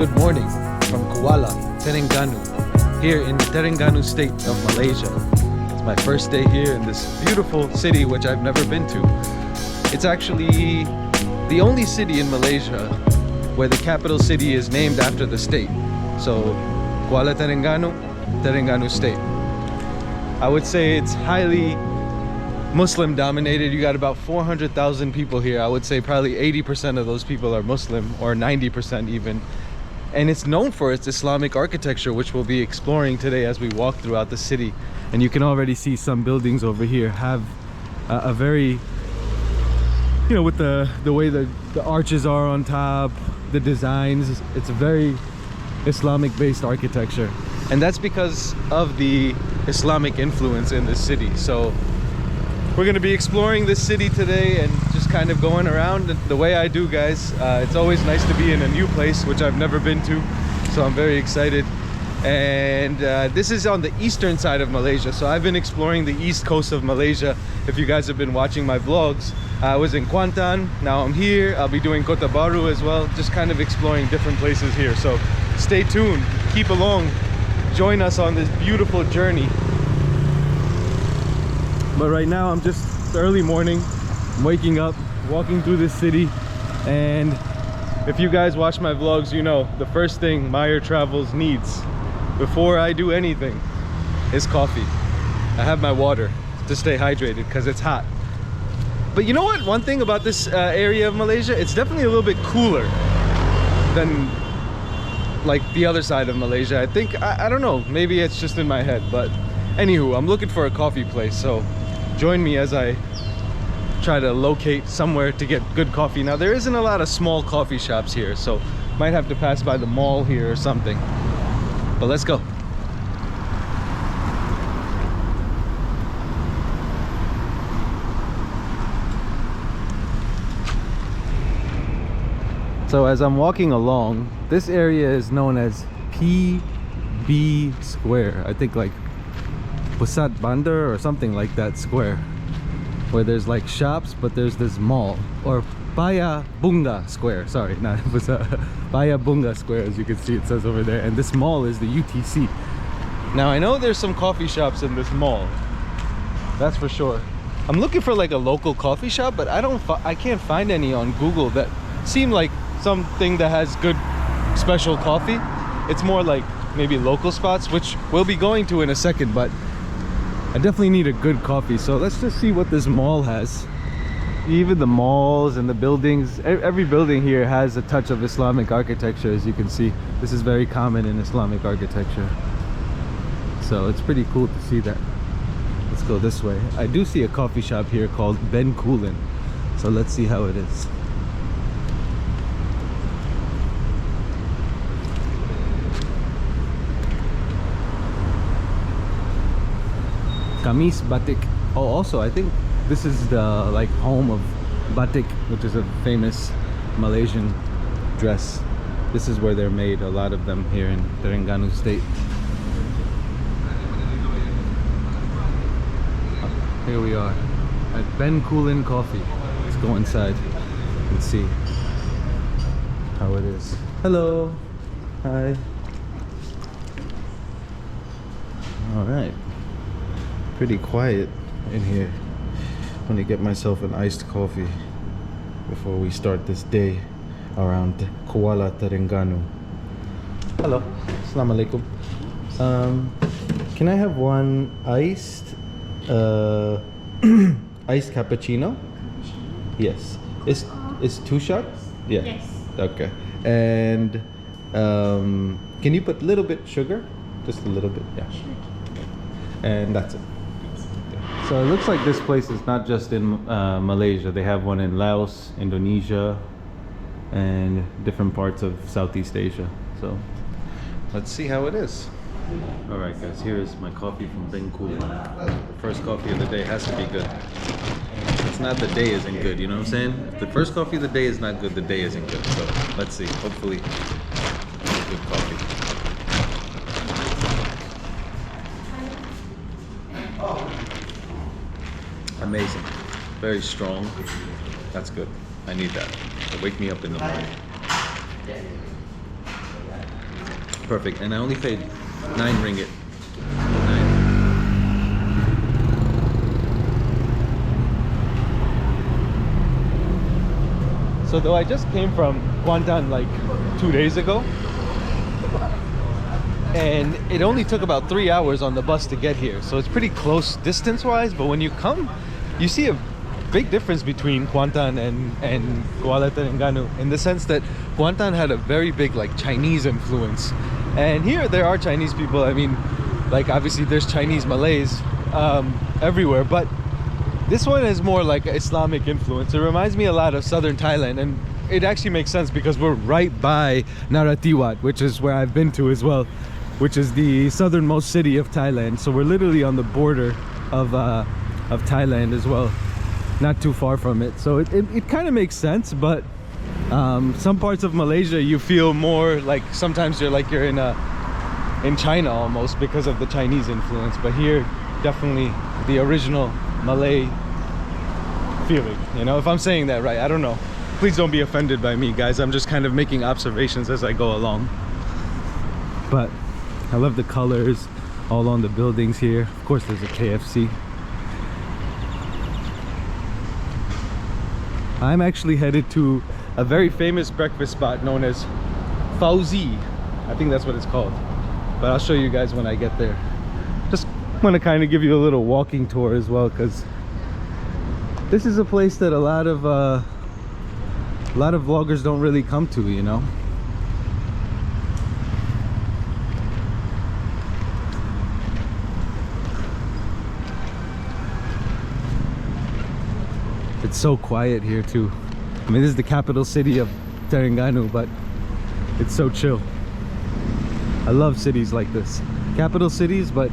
Good morning from Kuala Terengganu, here in the Terenganu state of Malaysia. It's my first day here in this beautiful city which I've never been to. It's actually the only city in Malaysia where the capital city is named after the state. So Kuala Terengganu, Terenganu state. I would say it's highly Muslim dominated. You got about 400,000 people here. I would say probably 80% of those people are Muslim, or 90% even. And it's known for its Islamic architecture, which we'll be exploring today as we walk throughout the city. And you can already see some buildings over here have a very, you know, with the way the arches are on top, the designs, it's a very Islamic based architecture. And that's because of the Islamic influence in this city. So we're going to be exploring this city today and just kind of going around the way I do, guys. It's always nice to be in a new place which I've never been to, so I'm very excited. And this is on the eastern side of Malaysia, so I've been exploring the east coast of Malaysia. If you guys have been watching my vlogs, I was in Kuantan, now I'm here. I'll be doing Kota Baru as well, just kind of exploring different places here. So stay tuned, keep along, join us on this beautiful journey. But right now I'm just early morning, I'm waking up, walking through this city, and if you guys watch my vlogs, you know the first thing Myer Travels needs before I do anything is coffee. I have my water to stay hydrated because it's hot. But you know what, one thing about this area of Malaysia, it's definitely a little bit cooler than like the other side of Malaysia. I think, I don't know, maybe it's just in my head, but anywho, I'm looking for a coffee place, so join me as I try to locate somewhere to get good coffee. Now there isn't a lot of small coffee shops here, so might have to pass by the mall here or something, but let's go. So as I'm walking along, this area is known as PB Square. I think like Pusat Bandar or something like that square, where there's like shops, but there's this mall, or Baya Bunga Square, sorry, not Pusat, Baya Bunga Square, as you can see it says over there, and this mall is the UTC. Now I know there's some coffee shops in this mall, that's for sure. I'm looking for like a local coffee shop, but I can't find any on Google that seem like something that has good special coffee. It's more like maybe local spots, which we'll be going to in a second, but I definitely need a good coffee. So let's just see what this mall has. Even the malls and the buildings, every building here has a touch of Islamic architecture, as you can see. This is very common in Islamic architecture, so it's pretty cool to see that. Let's go this way. I do see a coffee shop here called Ben Coolin, so let's see how it is. Kamis Batik. Oh, also I think this is the like home of batik, which is a famous Malaysian dress. This is where they're made, a lot of them here in Terenganu state. Here we are at Ben Coolin Coffee. Let's go inside and see how it is. Hello. Hi. All right. Pretty quiet in here. I'm gonna get myself an iced coffee before we start this day around Kuala Terengganu. Hello, Assalamu alaikum. Can I have one iced iced cappuccino? Yes. Is two shots? Yeah. Yes. Okay. And can you put a little bit sugar? Just a little bit, yeah. And that's it. So it looks like this place is not just in Malaysia. They have one in Laos, Indonesia, and different parts of Southeast Asia. So let's see how it is. All right, guys, here is my coffee from Ben Coolin. The first coffee of the day has to be good. It's not the day isn't good, you know what I'm saying? If the first coffee of the day is not good, the day isn't good. So let's see, hopefully good coffee. Amazing, very strong. That's good. I need that. It'll wake me up in the morning. Perfect. And I only paid 9 ringgit. 9. So though I just came from Kuantan like 2 days ago, and it only took about 3 hours on the bus to get here, so it's pretty close distance wise, but when you come, you see a big difference between Kuantan and Kuala Terengganu, in the sense that Kuantan had a very big like Chinese influence, and here there are Chinese people. I mean, like obviously there's Chinese Malays everywhere, but this one is more like Islamic influence. It reminds me a lot of southern Thailand, and it actually makes sense because we're right by Narathiwat, which is where I've been to as well, which is the southernmost city of Thailand. So we're literally on the border of Thailand as well, not too far from it. So it kind of makes sense, but some parts of Malaysia you feel more like sometimes you're in China almost because of the Chinese influence, but here definitely the original Malay feeling, you know, if I'm saying that right. I don't know, please don't be offended by me, guys. I'm just kind of making observations as I go along, but I love the colors all on the buildings here. Of course there's a KFC. I'm actually headed to a very famous breakfast spot known as Fauzi. I think that's what it's called, but I'll show you guys when I get there. Just want to kind of give you a little walking tour as well, because this is a place that a lot of vloggers don't really come to, you know. It's so quiet here too. I mean, this is the capital city of Terenganu, but it's so chill. I love cities like this. Capital cities, but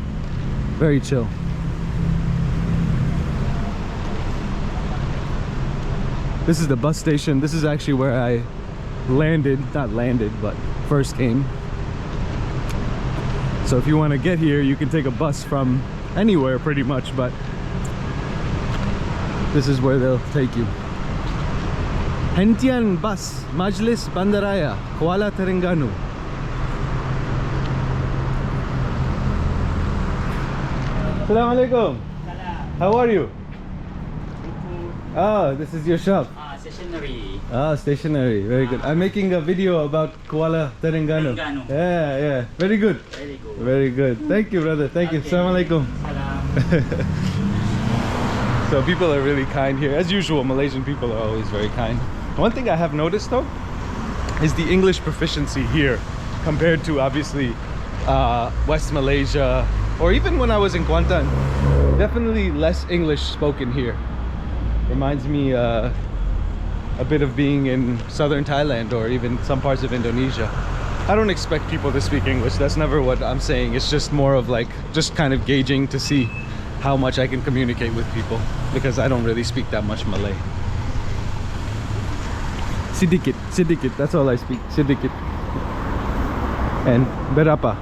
very chill. This is the bus station. This is actually where I landed, not landed, but first came. So if you want to get here, you can take a bus from anywhere pretty much, but this is where they'll take you. Hentian Bus Majlis Bandaraya, Kuala Terengganu. Assalamualaikum. How are you? Oh, this is your shop. Stationery. Ah, stationery. Very good. I'm making a video about Kuala Terengganu. Yeah, yeah. Very good. Very good. Very good. Thank you, brother. Thank you. Assalamualaikum. So people are really kind here. As usual, Malaysian people are always very kind. One thing I have noticed though is the English proficiency here compared to obviously West Malaysia, or even when I was in Kuantan. Definitely less English spoken here. Reminds me a bit of being in southern Thailand or even some parts of Indonesia. I don't expect people to speak English. That's never what I'm saying. It's just more of like just kind of gauging to see how much I can communicate with people, because I don't really speak that much Malay. Sedikit, sedikit, that's all I speak. Sedikit. And berapa.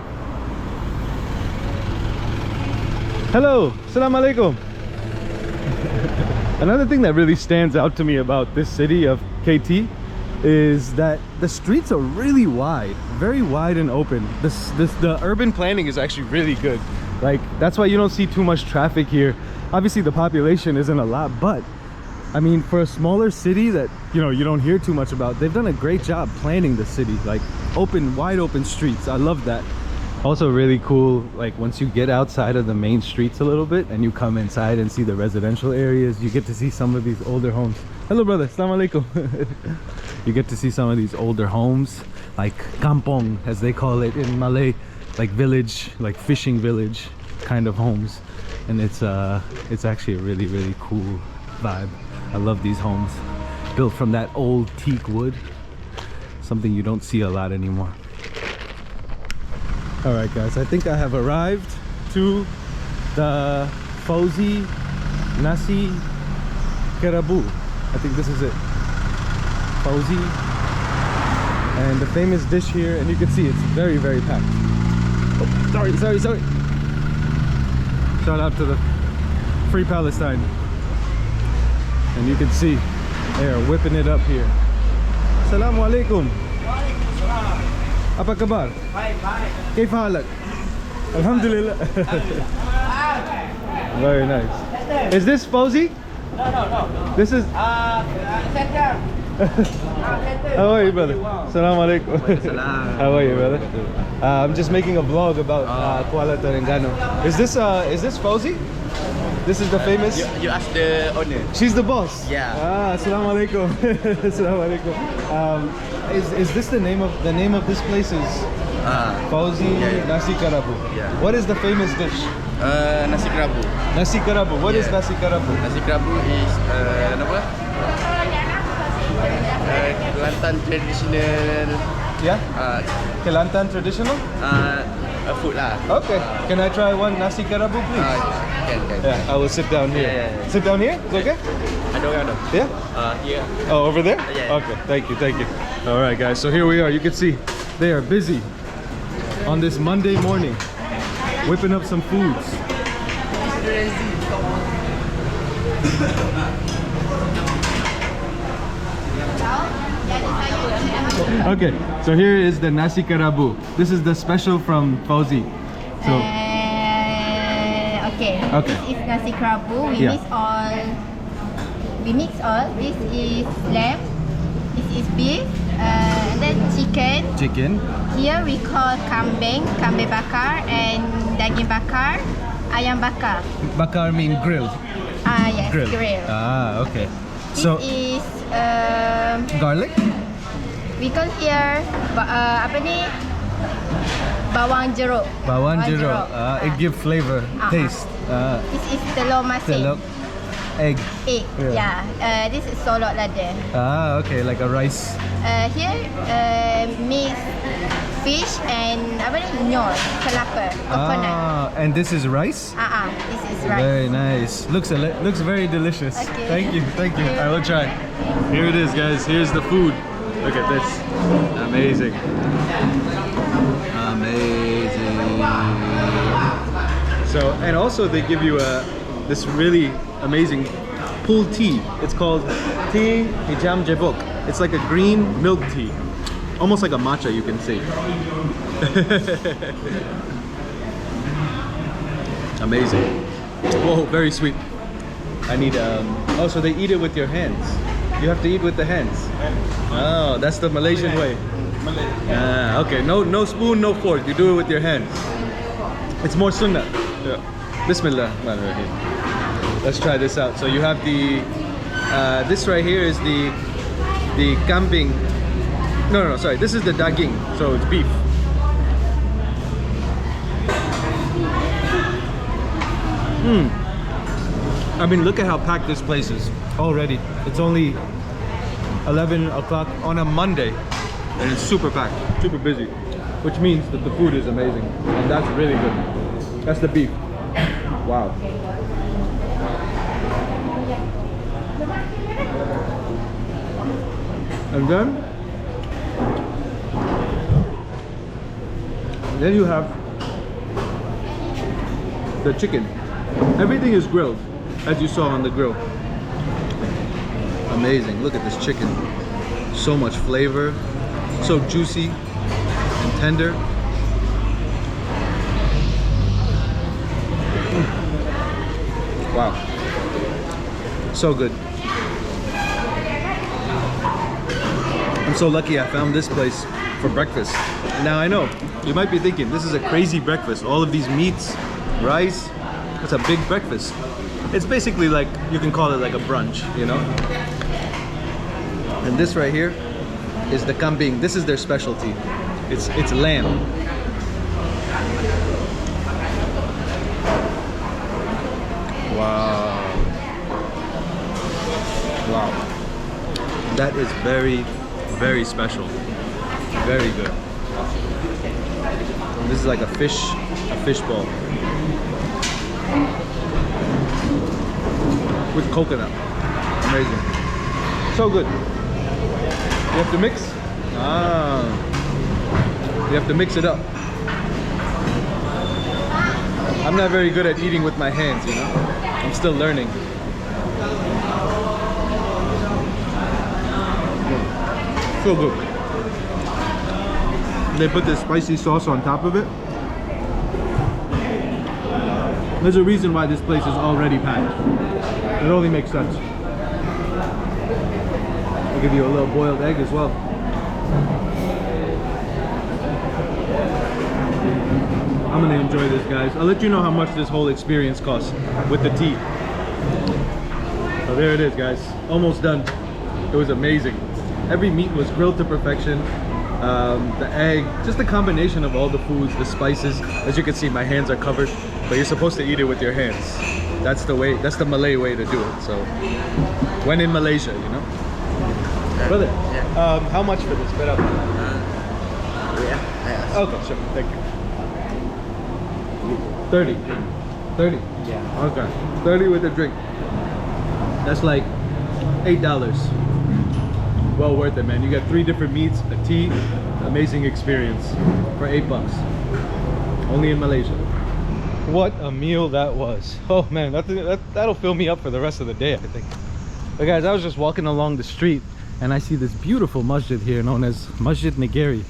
Hello, Assalamualaikum. Another thing that really stands out to me about this city of KT is that the streets are really wide, very wide and open. The urban planning is actually really good. Like, that's why you don't see too much traffic here. Obviously the population isn't a lot, but I mean, for a smaller city that, you know, you don't hear too much about, they've done a great job planning the city. Like open, wide open streets. I love that. Also really cool, like once you get outside of the main streets a little bit and you come inside and see the residential areas, you get to see some of these older homes. Hello brother, Assalamu alaikum. You get to see some of these older homes, like kampong as they call it in Malay, like village, like fishing village kind of homes. And it's actually a really, really cool vibe. I love these homes built from that old teak wood, something you don't see a lot anymore. All right guys, I think I have arrived to the Fauzi Nasi Kerabu. I think this is it. Fauzi. And the famous dish here, and you can see it's very, very packed. Oh, sorry. Shout out to the Free Palestine. And you can see they are whipping it up here. Assalamu alaikum. Apa kabar? كيف حالك? Alhamdulillah. Very nice. Is this Fauzi? No. This is... Center. How are you, brother? Assalamu alaikum. How are you, brother? I'm just making a vlog about Kuala Terengganu. Is this Fauzi? This is the famous... You ask the owner. She's the boss? Yeah. Assalamu alaikum. Assalamu alaikum. Is this the name of this place is Fauzi yeah. Nasi Kerabu? Yeah. What is the famous dish? Nasi Kerabu. Nasi Kerabu. What is Yeah. Nasi Kerabu? Nasi Kerabu is apa? Kelantan traditional. Yeah? Kelantan traditional? Food lah. Okay. Can I try one Nasi Kerabu, please? Can. Yeah, I will sit down here. Yeah. Sit down here? Is it okay? Ada orang ada. Yeah? Here. Oh, over there? Yeah. Okay, thank you. All right, guys, so here we are. You can see they are busy on this Monday morning, whipping up some foods. Okay, so here is the Nasi Kerabu. This is the special from Fauzi. So, Okay. Okay. This is Nasi Kerabu. We Yeah. mix all. This is lamb. This is beef. And then chicken, Here we call kambing bakar, and daging bakar, ayam bakar. bakar mean grilled. Yes, Grilled. grill. Okay. This So, is garlic? we call here apa ni? Bawang jeruk. Bawang jeruk. It gives flavor, taste. This is telur masin. Telur, egg. Egg. Yeah. Yeah. This is solok lada. Okay, like a rice. Here mix fish and apa ni? Nyor, kelapa, coconut. And this is rice? This is rice. Very nice. Looks very delicious. Okay. Thank you. I will try. Here it is, guys. Here's the food. Look at this. Amazing. So, and also they give you this really amazing pulled tea. It's called tea hijam jebok. It's like a green milk tea, almost like a matcha, you can say. Amazing. Whoa, very sweet. I need oh, so they eat it with your hands. You have to eat with the hands. Oh, that's the Malaysian way. Okay, no spoon, no fork. You do it with your hands. It's more sunnah. Yeah. Bismillah. Let's try this out. So you have the this right here is the kambing. No, sorry. This is the daging. So it's beef. I mean, look at how packed this place is already. It's only 11 o'clock on a Monday, and it's super packed, super busy, which means that the food is amazing, and that's really good. That's the beef. Wow. And then you have the chicken. Everything is grilled, as you saw on the grill. Amazing. Look at this chicken. So much flavor, so juicy and tender. Wow. So good. I'm so lucky I found this place for breakfast. Now I know, you might be thinking, this is a crazy breakfast. All of these meats, rice, it's a big breakfast. It's basically like, you can call it like a brunch, you know? And this right here is the kambing. This is their specialty. It's lamb. Wow. Wow. That is very, very special. Very good. And this is like a fish ball with coconut. Amazing. So good. You have to mix? You have to mix it up. I'm not very good at eating with my hands, you know? I'm still learning. So good. They put this spicy sauce on top of it. There's a reason why this place is already packed. It only makes sense. I'll give you a little boiled egg as well. I'm gonna enjoy this, guys. I'll let you know how much this whole experience costs with the tea. So there it is, guys. Almost done. It was amazing. Every meat was grilled to perfection. The egg, just the combination of all the foods, the spices. As you can see, my hands are covered, but you're supposed to eat it with your hands. That's the way, that's the Malay way to do it. So when in Malaysia, you know. Brother, how much for this? Better. Okay, sure. Thank you. 30. 30? Yeah. Okay. 30 with a drink. That's like $8. Well worth it, man. You got 3 different meats, a tea, amazing experience for $8. Only in Malaysia. What a meal that was. Oh man, that'll fill me up for the rest of the day, I think. But guys, I was just walking along the street and I see this beautiful masjid here known as Masjid Negeri.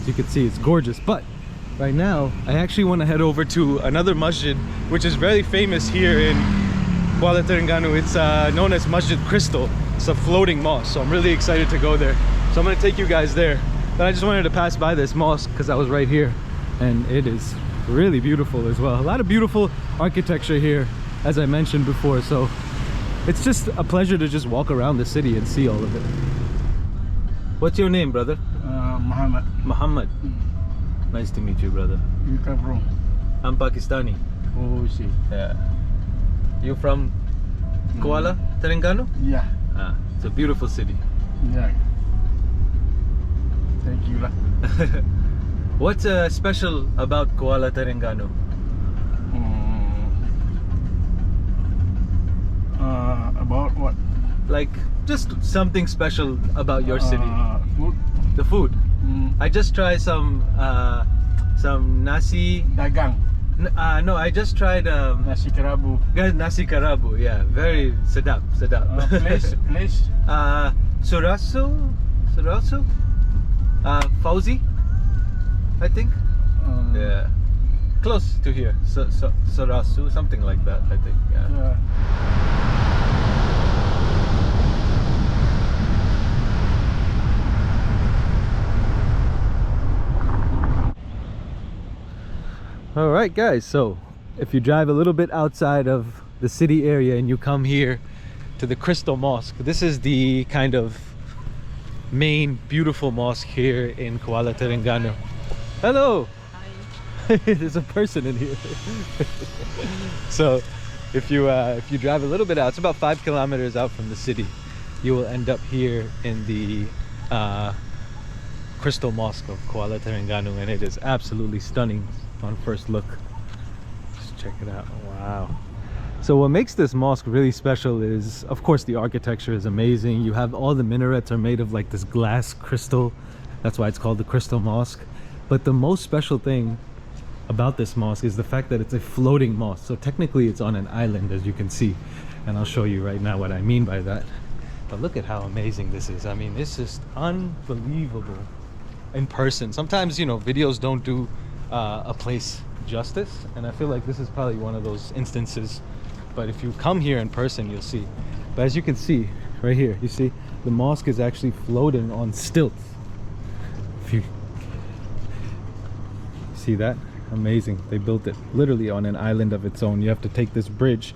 As you can see, it's gorgeous. But right now, I actually want to head over to another masjid, which is very famous here in Kuala Terengganu. It's known as Masjid Crystal. It's a floating mosque, so I'm really excited to go there. So I'm going to take you guys there. But I just wanted to pass by this mosque because I was right here, and it is really beautiful as well. A lot of beautiful architecture here, as I mentioned before. So it's just a pleasure to just walk around the city and see all of it. What's your name, brother? Muhammad. Muhammad. Nice to meet you, brother. You come from? I'm Pakistani. Oh, see. Yeah. You from Kuala Terengganu? Yeah. Ah, it's a beautiful city. Yeah. Thank you. What's special about Kuala Terengganu? About what? Like, just something special about your city. Food. The food. I just tried some nasi. Dagang. No, I just tried Nasi Kerabu. Nasi Kerabu. Yeah, very sedap. Place. Surasu, Fauzi, I think. Yeah, close to here. Surasu, something like that, I think. Yeah. All right, guys, so if you drive a little bit outside of the city area and you come here to the Crystal Mosque, this is the kind of main beautiful mosque here in Kuala Terengganu. Hello. Hi. There's a person in here. So if you drive a little bit out, it's about 5 kilometers out from the city, you will end up here in the Crystal Mosque of Kuala Terengganu, and it is absolutely stunning on first look. Just check it out. Wow. So what makes this mosque really special is, of course, the architecture is amazing. You have all the minarets are made of like this glass crystal. That's why it's called the Crystal Mosque. But the most special thing about this mosque is the fact that it's a floating mosque. So technically it's on an island, as you can see, and I'll show you right now what I mean by that. But look at how amazing this is. I mean, it's just unbelievable in person. Sometimes, you know, videos don't do a place justice, and I feel like this is probably one of those instances. But if you come here in person, you'll see. But as you can see right here, you see the mosque is actually floating on stilts. If you see that, amazing. They built it literally on an island of its own. You have to take this bridge.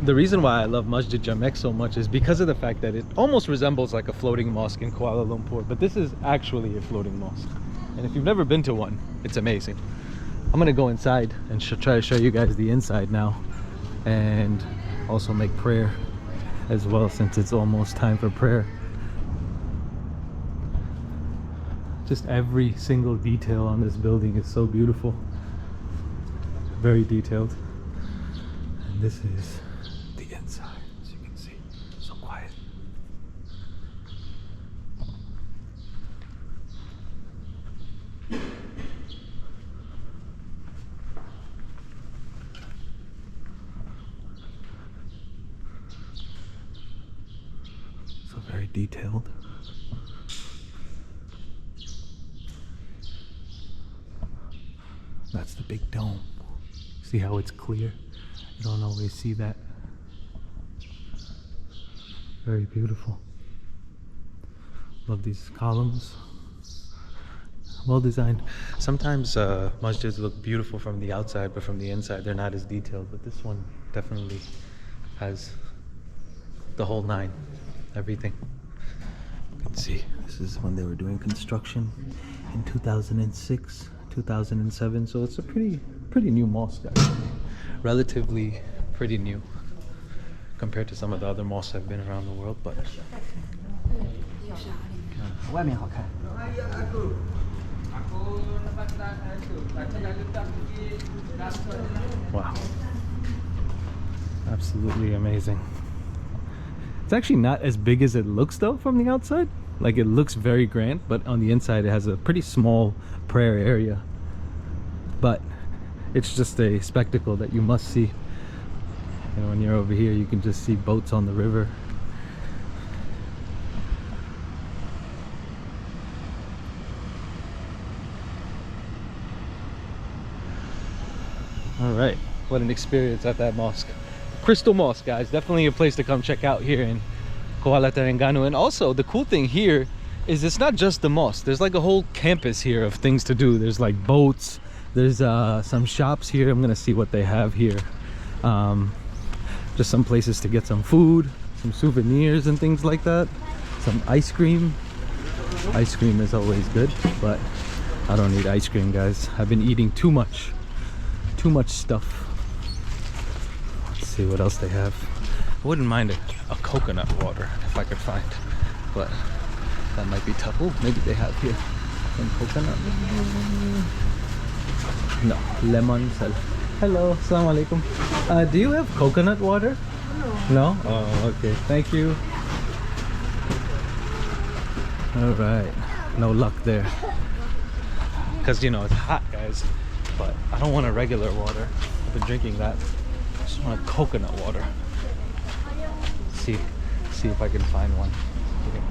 The reason why I love Masjid Jamek so much is because of the fact that it almost resembles like a floating mosque in Kuala Lumpur, but this is actually a floating mosque. And if you've never been to one, it's amazing. I'm gonna go inside and try to show you guys the inside now, and also make prayer as well, since it's almost time for prayer. Just every single detail on this building is so beautiful. Very detailed. And this is the inside, as you can see. So quiet. So very detailed. That's the big dome. See how it's clear? You don't always see that. Very beautiful. Love these columns. Well designed. Sometimes masjids look beautiful from the outside, but from the inside they're not as detailed. But this one definitely has the whole nine. Everything. You can see this is when they were doing construction in 2006, 2007. So it's a pretty new mosque actually. Relatively pretty new compared to some of the other mosques I've been around the world, but wow, absolutely amazing. It's actually not as big as it looks though from the outside. Like it looks very grand, but on the inside it has a pretty small prayer area. But it's just a spectacle that you must see. You know, when you're over here, you can just see boats on the river. All right, what an experience at that mosque. Crystal Mosque, guys, definitely a place to come check out here in Kuala Terengganu. And also the cool thing here is it's not just the mosque. There's like a whole campus here of things to do. There's like boats, there's some shops here. I'm gonna see what they have here. Just some places to get some food, some souvenirs and things like that. Some ice cream. Ice cream is always good, but I don't need ice cream, guys. I've been eating too much stuff. Let's see what else they have. I wouldn't mind a coconut water if I could find, but that might be tough. Oh, maybe they have here some coconut. No, lemon sal. Hello, assalamu alaikum. Do you have coconut water? No. Oh, okay. Thank you. All right. No luck there. Because you know it's hot, guys. But I don't want a regular water. I've been drinking that. I just want a coconut water. See if I can find one. Okay.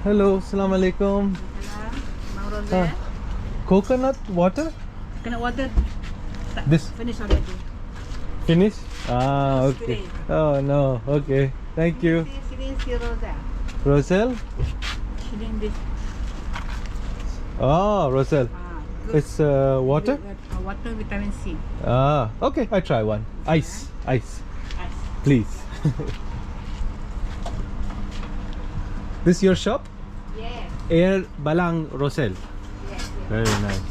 Hello, assalamu alaikum. Coconut water? Coconut water. This Finish already. finish? Ah, okay. Oh no, okay. Thank you. See Rosa. Roselle? She didn't this. Oh, Roselle. Good. It's water? Water, vitamin C. Ah, okay. I try one. Ice, Ice. please. This your shop? Yes. Air Balang Roselle. Yes. Very nice.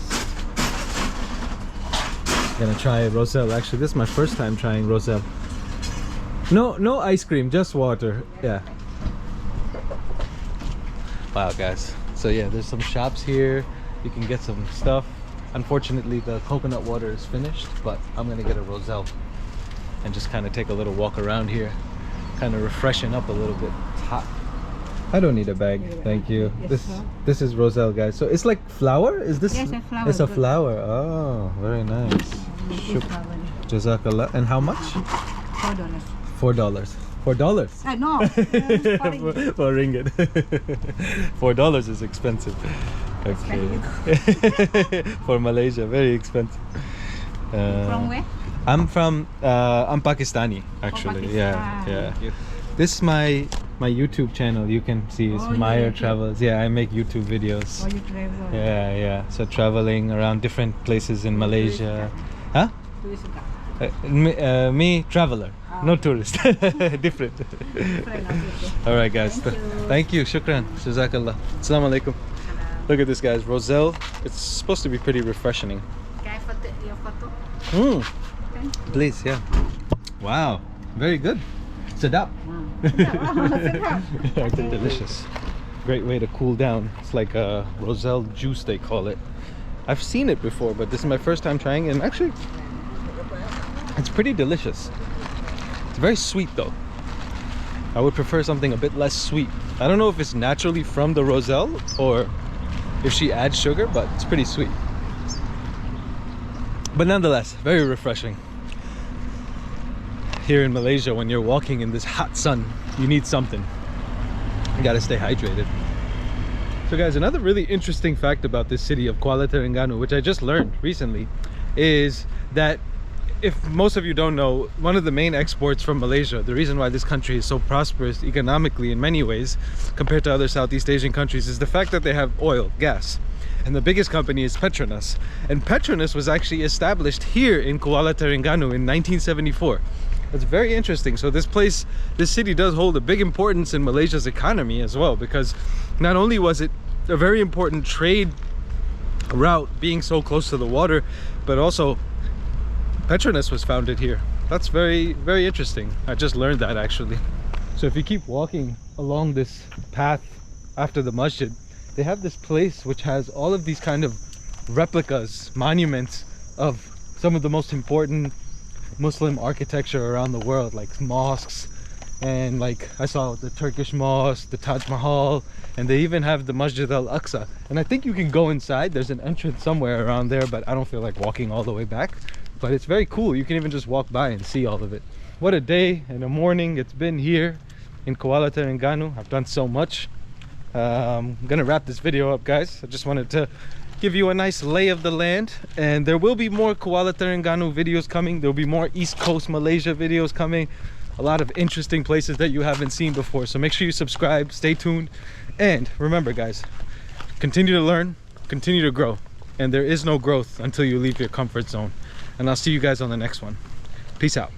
Gonna try Roselle. Actually, this is my first time trying Roselle. No ice cream, just water. Yeah. Wow, guys. So yeah, there's some shops here. You can get some stuff. Unfortunately, the coconut water is finished, but I'm gonna get a Roselle and just kind of take a little walk around here, kind of refreshen up a little bit. It's hot. I don't need a bag, thank you. This is Roselle, guys. So it's like flour? Is this? Yes, a flour. It's a flour. Oh, very nice. Jazakallah. And how much? $4. $4. $4? No. For ringgit. $4 is expensive. Okay. For Malaysia, very expensive. From where? I'm Pakistani actually. Pakistan. Yeah. This is my YouTube channel. You can see it's Myer Travels. Yeah, I make YouTube videos. Oh, you travel. Yeah. So traveling around different places in Malaysia. Huh? Me traveler, no tourist. Different. All right, guys. Thank you. Shukran. Jazakallah. Assalamu alaikum. Look at this, guys. Roselle. It's supposed to be pretty refreshing. Can I photo your photo? Please, yeah. Wow. Very good. Sedap. Delicious. Great way to cool down. It's like a Roselle juice, they call it. I've seen it before, but this is my first time trying it, and actually it's pretty delicious. It's very sweet though. I would prefer something a bit less sweet. I don't know if it's naturally from the Roselle or if she adds sugar, but it's pretty sweet. But nonetheless, very refreshing. here in Malaysia, when you're walking in this hot sun, you need something. You gotta stay hydrated. So guys, another really interesting fact about this city of Kuala Terengganu, which I just learned recently, is that if most of you don't know, one of the main exports from Malaysia, the reason why this country is so prosperous economically in many ways compared to other Southeast Asian countries, is the fact that they have oil, gas. And the biggest company is Petronas. And Petronas was actually established here in Kuala Terengganu in 1974. It's very interesting. So this city does hold a big importance in Malaysia's economy as well, because not only was it a very important trade route being so close to the water, but also Petronas was founded here. That's very, very interesting. I just learned that actually. So if you keep walking along this path after the masjid, they have this place which has all of these kind of replicas, monuments of some of the most important Muslim architecture around the world, like mosques, and like I saw the Turkish mosque, the Taj Mahal, and they even have the Masjid al-Aqsa. And I think you can go inside. There's an entrance somewhere around there, but I don't feel like walking all the way back. But it's very cool. You can even just walk by and see all of it. What a day and a morning it's been here in Kuala Terengganu. I've done so much. I'm gonna wrap this video up, guys. I just wanted to give you a nice lay of the land, and there will be more Kuala Terengganu videos coming. There'll be more East Coast Malaysia videos coming, a lot of interesting places that you haven't seen before. So make sure you subscribe, stay tuned, and remember guys, continue to learn, continue to grow, and there is no growth until you leave your comfort zone. And I'll see you guys on the next one. Peace out.